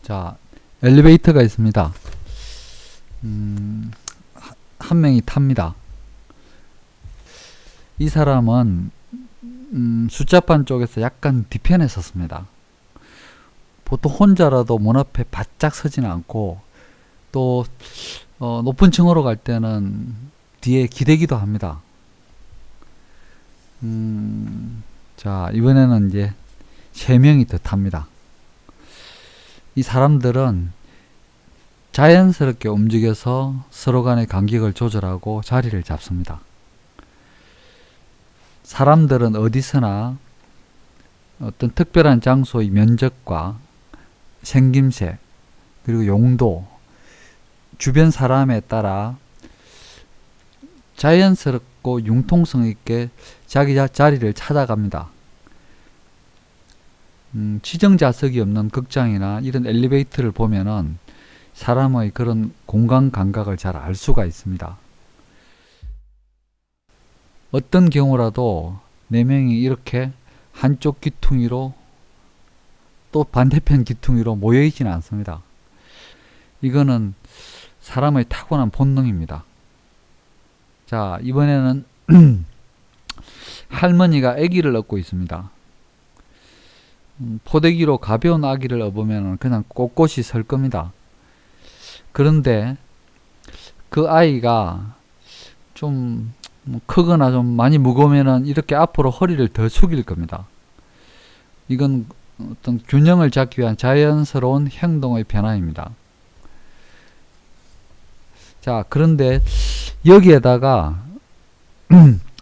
자, 엘리베이터가 있습니다. 한 명이 탑니다. 이 사람은 숫자판 쪽에서 약간 뒤편에 섰습니다. 보통 혼자라도 문 앞에 바짝 서지는 않고 또 높은 층으로 갈 때는 뒤에 기대기도 합니다. 자, 이번에는 이제 3명이 더 탑니다. 이 사람들은 자연스럽게 움직여서 서로 간의 간격을 조절하고 자리를 잡습니다. 사람들은 어디서나 어떤 특별한 장소의 면적과 생김새 그리고 용도, 주변 사람에 따라 자연스럽고 융통성 있게 자기 자리를 찾아갑니다. 지정자석이 없는 극장이나 이런 엘리베이터를 보면은 사람의 그런 공간 감각을 잘 알 수가 있습니다. 어떤 경우라도 4명이 이렇게 한쪽 귀퉁이로 또 반대편 귀퉁이로 모여있지는 않습니다. 이거는 사람의 타고난 본능입니다. 자, 이번에는 할머니가 아기를 업고 있습니다. 포대기로 가벼운 아기를 업으면 그냥 꼿꼿이 설 겁니다. 그런데 그 아이가 좀 크거나 좀 많이 무거우면 이렇게 앞으로 허리를 더 숙일 겁니다. 이건 어떤 균형을 잡기 위한 자연스러운 행동의 변화입니다. 자, 그런데 여기에다가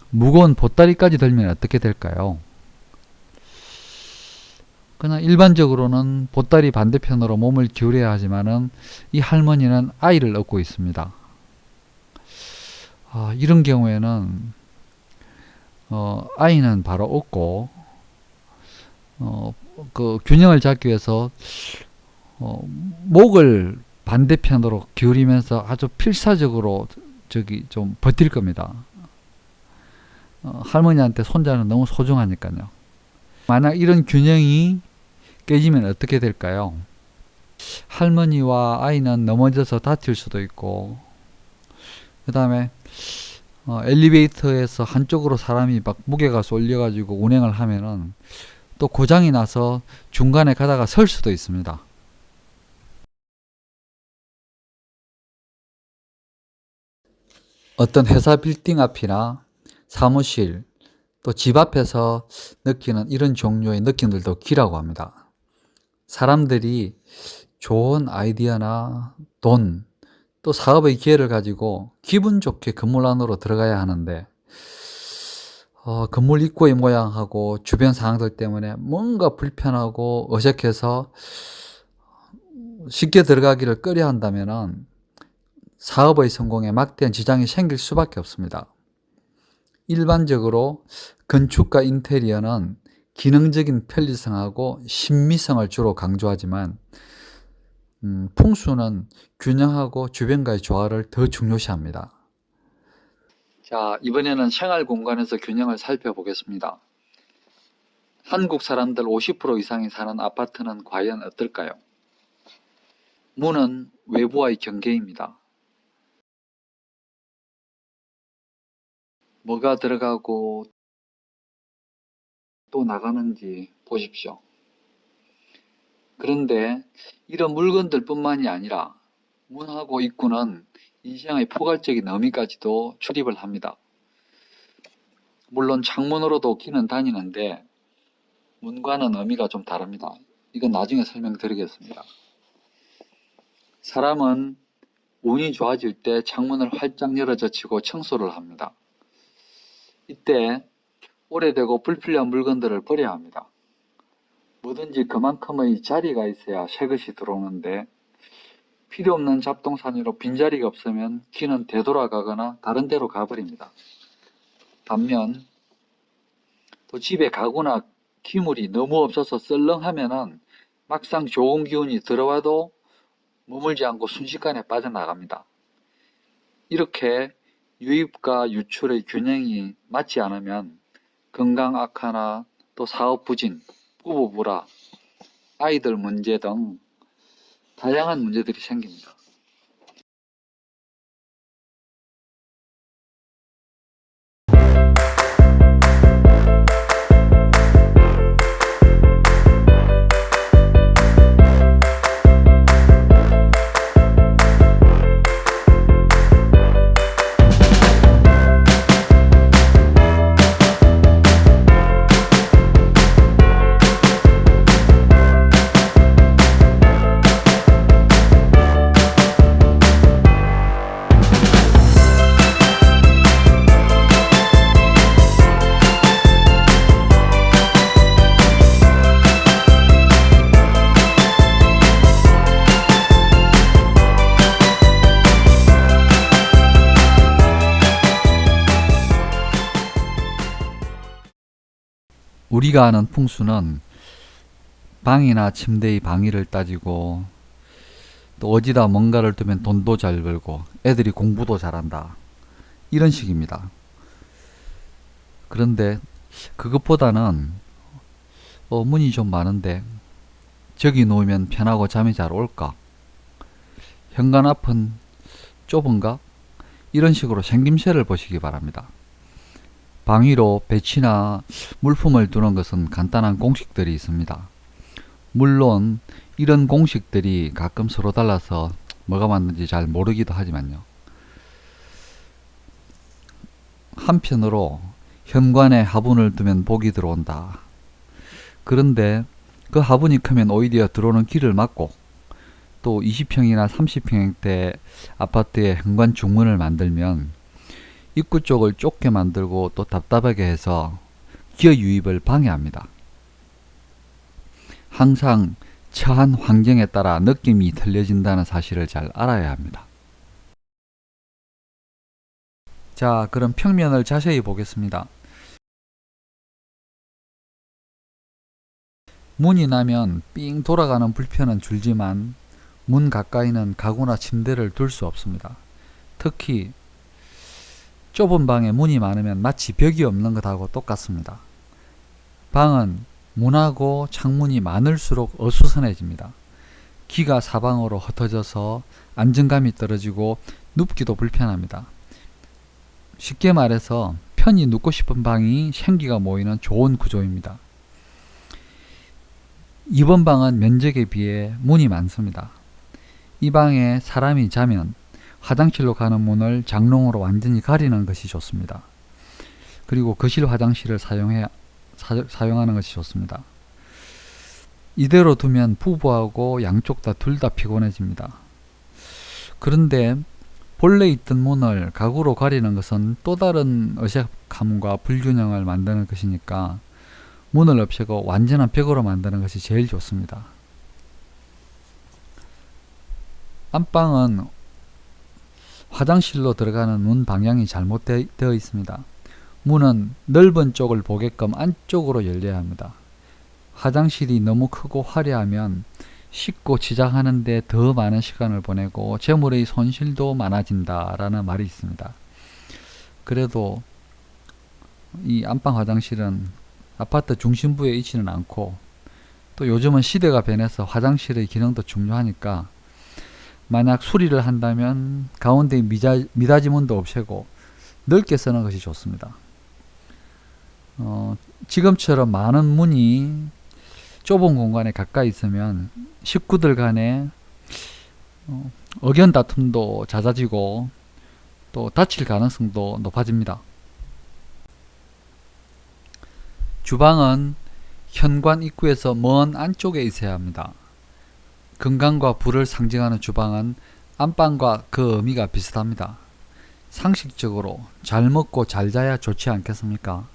무거운 보따리까지 들면 어떻게 될까요? 그냥 일반적으로는 보따리 반대편으로 몸을 기울여야 하지만은 이 할머니는 아이를 업고 있습니다. 이런 경우에는 아이는 바로 업고 그 균형을 잡기 위해서 목을 반대편으로 기울이면서 아주 필사적으로 좀 버틸 겁니다. 할머니한테 손자는 너무 소중하니까요. 만약 이런 균형이 깨지면 어떻게 될까요? 할머니와 아이는 넘어져서 다칠 수도 있고, 그 다음에 엘리베이터에서 한쪽으로 사람이 막 무게가 쏠려가지고 운행을 하면은 또 고장이 나서 중간에 가다가 설 수도 있습니다. 어떤 회사 빌딩 앞이나 사무실, 또 집 앞에서 느끼는 이런 종류의 느낌들도 기라고 합니다. 사람들이 좋은 아이디어나 돈, 또 사업의 기회를 가지고 기분 좋게 건물 안으로 들어가야 하는데 건물 입구의 모양하고 주변 상황들 때문에 뭔가 불편하고 어색해서 쉽게 들어가기를 꺼려 한다면 사업의 성공에 막대한 지장이 생길 수밖에 없습니다. 일반적으로 건축과 인테리어는 기능적인 편리성하고 신미성을 주로 강조하지만 풍수는 균형하고 주변과의 조화를 더 중요시합니다. 자, 이번에는 생활 공간에서 균형을 살펴보겠습니다. 한국 사람들 50% 이상이 사는 아파트는 과연 어떨까요? 문은 외부와의 경계입니다. 뭐가 들어가고 또 나가는지 보십시오. 그런데 이런 물건들 뿐만이 아니라 문하고 입구는 인생의 포괄적인 의미까지도 출입을 합니다. 물론 창문으로도 귀는 다니는데 문과는 의미가 좀 다릅니다. 이건 나중에 설명드리겠습니다. 사람은 운이 좋아질 때 창문을 활짝 열어젖히고 청소를 합니다. 이때 오래되고 불필요한 물건들을 버려야 합니다. 뭐든지 그만큼의 자리가 있어야 새 것이 들어오는데 필요 없는 잡동사니로 빈자리가 없으면 귀는 되돌아가거나 다른 데로 가버립니다. 반면 또 집에 가구나 기물이 너무 없어서 썰렁하면은 막상 좋은 기운이 들어와도 머물지 않고 순식간에 빠져나갑니다. 이렇게 유입과 유출의 균형이 맞지 않으면 건강 악화나 또 사업 부진, 부부 불화, 아이들 문제 등 다양한 문제들이 생깁니다. 우리가 아는 풍수는 방이나 침대의 방위를 따지고 또 어디다 뭔가를 두면 돈도 잘 벌고 애들이 공부도 잘한다, 이런 식입니다. 그런데 그것보다는 문이 좀 많은데 저기 놓으면 편하고 잠이 잘 올까? 현관 앞은 좁은가? 이런 식으로 생김새를 보시기 바랍니다. 방위로 배치나 물품을 두는 것은 간단한 공식들이 있습니다. 물론 이런 공식들이 가끔 서로 달라서 뭐가 맞는지 잘 모르기도 하지만요. 한편으로 현관에 화분을 두면 복이 들어온다. 그런데 그 화분이 크면 오히려 들어오는 길을 막고, 또 20평이나 30평대 아파트에 현관 중문을 만들면 입구 쪽을 좁게 만들고 또 답답하게 해서 기어 유입을 방해합니다. 항상 처한 환경에 따라 느낌이 틀려진다는 사실을 잘 알아야 합니다. 자, 그럼 평면을 자세히 보겠습니다. 문이 나면 삥 돌아가는 불편은 줄지만 문 가까이는 가구나 침대를 둘 수 없습니다. 특히 좁은 방에 문이 많으면 마치 벽이 없는 것하고 똑같습니다. 방은 문하고 창문이 많을수록 어수선해집니다. 기가 사방으로 흩어져서 안정감이 떨어지고 눕기도 불편합니다. 쉽게 말해서 편히 눕고 싶은 방이 생기가 모이는 좋은 구조입니다. 이번 방은 면적에 비해 문이 많습니다. 이 방에 사람이 자면 화장실로 가는 문을 장롱으로 완전히 가리는 것이 좋습니다. 그리고 거실 화장실을 사용하는 것이 좋습니다. 이대로 두면 부부하고 양쪽 다 둘 다 피곤해집니다. 그런데 본래 있던 문을 가구로 가리는 것은 또 다른 어색함과 불균형을 만드는 것이니까 문을 없애고 완전한 벽으로 만드는 것이 제일 좋습니다. 안방은 화장실로 들어가는 문 방향이 잘못되어 있습니다. 문은 넓은 쪽을 보게끔 안쪽으로 열려야 합니다. 화장실이 너무 크고 화려하면 씻고 지작하는 데 더 많은 시간을 보내고 재물의 손실도 많아진다 라는 말이 있습니다. 그래도 이 안방 화장실은 아파트 중심부에 있지는 않고, 또 요즘은 시대가 변해서 화장실의 기능도 중요하니까 만약 수리를 한다면 가운데 미닫이 문도 없애고 넓게 쓰는 것이 좋습니다. 지금처럼 많은 문이 좁은 공간에 가까이 있으면 식구들 간에 의견 다툼도 잦아지고 또 다칠 가능성도 높아집니다. 주방은 현관 입구에서 먼 안쪽에 있어야 합니다. 건강과 부를 상징하는 주방은 안방과 그 의미가 비슷합니다. 상식적으로 잘 먹고 잘 자야 좋지 않겠습니까?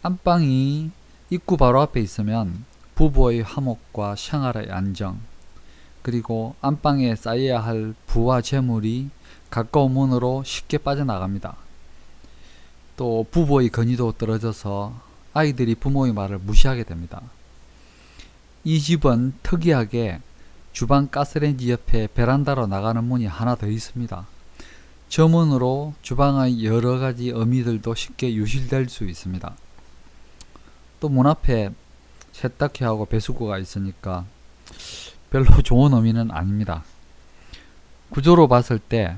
안방이 입구 바로 앞에 있으면 부부의 화목과 생활의 안정, 그리고 안방에 쌓여야 할 부와 재물이 가까운 문으로 쉽게 빠져나갑니다. 또 부부의 건의도 떨어져서 아이들이 부모의 말을 무시하게 됩니다. 이 집은 특이하게 주방 가스레인지 옆에 베란다로 나가는 문이 하나 더 있습니다. 저 문으로 주방의 여러가지 의미들도 쉽게 유실될 수 있습니다. 또 문 앞에 세탁기하고 배수구가 있으니까 별로 좋은 의미는 아닙니다. 구조로 봤을 때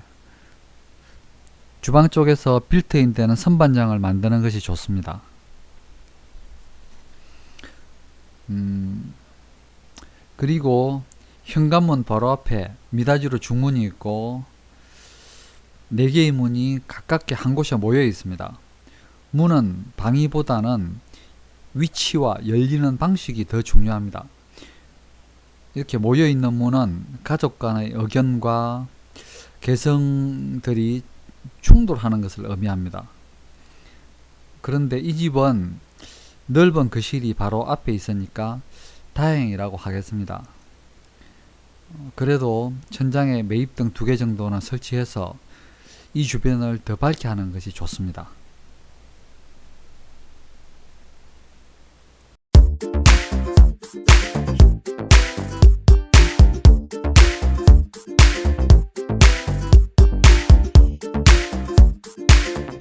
주방 쪽에서 빌트인 되는 선반장을 만드는 것이 좋습니다. 그리고 현관문 바로 앞에 미닫이로 중문이 있고 4개의 문이 가깝게 한 곳에 모여 있습니다. 문은 방위보다는 위치와 열리는 방식이 더 중요합니다. 이렇게 모여 있는 문은 가족 간의 의견과 개성들이 충돌하는 것을 의미합니다. 그런데 이 집은 넓은 거실이 바로 앞에 있으니까 다행이라고 하겠습니다. 그래도 천장에 매입등 2개 정도는 설치해서 이 주변을 더 밝게 하는 것이 좋습니다.